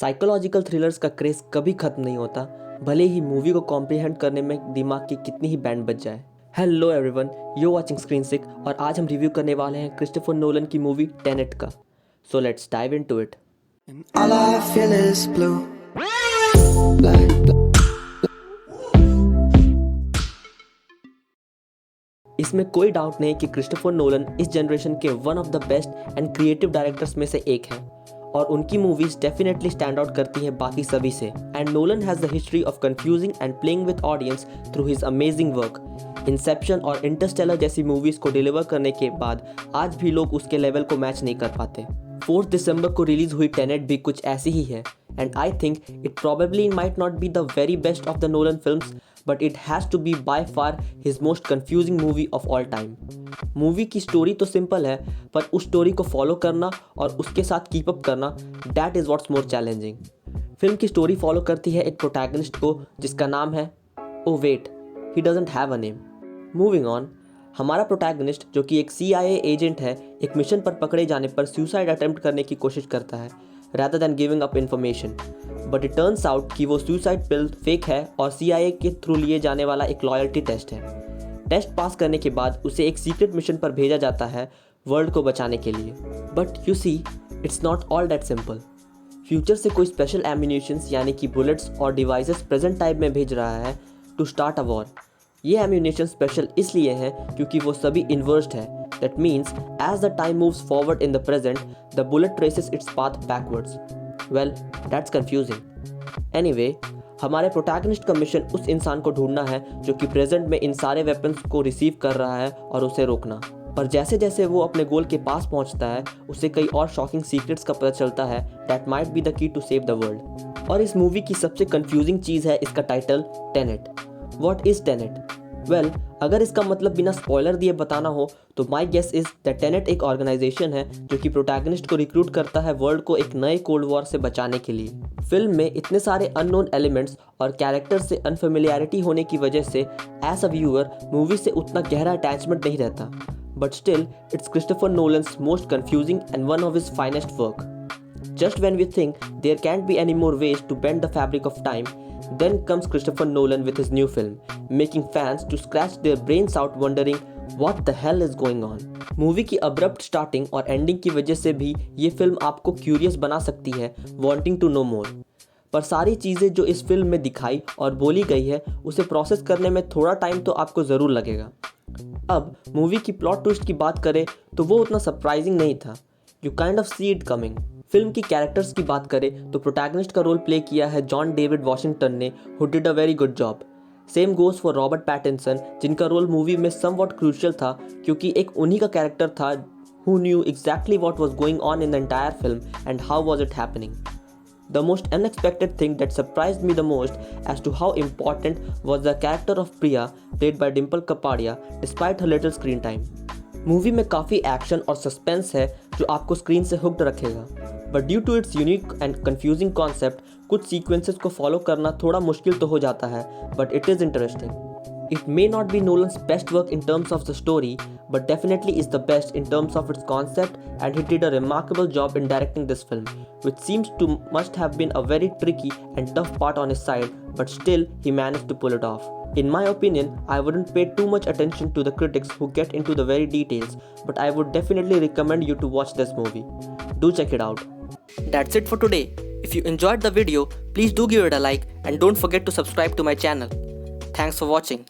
Psychological thrillers का craze कभी खत्म नहीं होता, भले ही मूवी को कॉम्प्रिहेंड करने में दिमाग की कितनी ही बैंड बज जाए। Hello everyone, you watching screen sick और आज हम रिव्यू करने वाले हैं क्रिस्टोफर नोलन की मूवी टेनेट का। So let's dive into it. All I feel is blue. Like इसमें कोई डाउट नहीं कि क्रिस्टोफर नोलन इस जनरेशन के one of the best and creative directors में से एक हैं और उनकी मूवीज डेफिनेटली स्टैंड आउट करती हैं बाकी सभी से। And Nolan has the history of confusing and playing with audience through his amazing work. Inception और इंटरस्टेलर जैसी मूवीज को डिलीवर करने के बाद आज भी लोग उसके लेवल को मैच नहीं कर पाते। 4 दिसंबर को रिलीज हुई टेनेट भी कुछ ऐसी ही है and I think it probably might not be the very best of the Nolan films, but it has to be by far his most confusing movie of all time. Movie की story तो simple है, पर उस story को follow करना और उसके साथ कीप अप करना, that is what's more challenging. Film की स्टोरी फॉलो करती है एक प्रोटैगनिस्ट को जिसका नाम है oh wait, he doesn't have a name. Moving on, हमारा प्रोटैगनिस्ट जो कि एक CIA एजेंट है, एक मिशन पर पकड़े जाने पर सुसाइड अटेम्प्ट करने की कोशिश करता है rather than giving up information, but it turns out कि वो सुसाइड पिल फेक है और CIA के थ्रू लिए जाने वाला एक लॉयल्टी टेस्ट है। टेस्ट पास करने के बाद उसे एक सीक्रेट मिशन पर भेजा जाता है वर्ल्ड को बचाने के लिए। But you see, it's not all that simple. Future से कोई स्पेशल एम्यूनेशंस यानी कि बुलेट्स और डिवाइसेस प्रेजेंट टाइम में भेज रहा है टू स्टार्ट अ वॉर। ये एम्यूनेशन स्पेशल इसलिए है क्योंकि वो सभी इन्वर्स्ड है। That means as the time moves forward in the present, the bullet traces its path backwards. Well, that's confusing. Anyway, हमारे प्रोटैगनिस्ट का मिशन उस इंसान को ढूंढना है जो कि प्रेजेंट में इन सारे वेपन्स को रिसीव कर रहा है और उसे रोकना। पर जैसे जैसे वो अपने गोल के पास पहुंचता है, उसे कई और शॉकिंग सीक्रेट्स का पता चलता है that might be the key to save the world. और इस मूवी की सबसे कंफ्यूजिंग चीज़ है इसका title Tenet. What is Tenet? Well, अगर इसका मतलब बिना स्पॉइलर दिए बताना हो तो my guess is that Tenet एक ऑर्गेनाइजेशन है जो कि प्रोटैगनिस्ट को रिक्रूट करता है वर्ल्ड को एक नए कोल्ड वॉर से बचाने के लिए। फिल्म में इतने सारे अननोन एलिमेंट्स और कैरेक्टर्स से अनफेमिलियरिटी होने की वजह से एज अ व्यूअर मूवी से उतना गहरा अटैचमेंट नहीं रहता, but still it's Christopher Nolan's most confusing and one of his finest work. Just when we think there can't be any more ways to bend the fabric of time, then comes Christopher Nolan with his new film, making fans to scratch their brains out wondering what the hell is going on. Movie की abrupt starting और ending की वजह से भी ये film आपको curious बना सकती है, वांटिंग टू नो मोर। पर सारी चीज़ें जो इस फिल्म में दिखाई और बोली गई है उसे प्रोसेस करने में थोड़ा टाइम तो आपको ज़रूर लगेगा। अब मूवी की प्लॉट ट्विस्ट की बात करें तो वो उतना सरप्राइजिंग नहीं था, you kind of see it coming. Film की कैरेक्टर्स की बात करें तो प्रोटैगनिस्ट का रोल प्ले किया है जॉन डेविड वॉशिंगटन ने, who did a very good job. Same goes for Robert Pattinson, जिनका रोल मूवी में समवॉट क्रूशियल था क्योंकि एक उन्हीं का कैरेक्टर था who knew exactly what was going on in the entire film and how was it happening. The most unexpected thing that surprised me the most as to how important was the character of Priya, played by Dimple Kapadia, despite her little screen time. Movie में काफ़ी action और suspense है जो आपको screen से hooked रखेगा, but due to its unique and confusing concept कुछ sequences को फॉलो करना थोड़ा मुश्किल तो हो जाता है, but it is interesting. It may not be Nolan's best work in terms of the story, but definitely is the best in terms of its concept, and he did a remarkable job in directing this film, which seems to must have been a very tricky and tough part on his side, but still he managed to pull it off. In my opinion, I wouldn't pay too much attention to the critics who get into the very details, but I would definitely recommend you to watch this movie. Do check it out. That's it for today. If you enjoyed the video, please do give it a like and don't forget to subscribe to my channel. Thanks for watching.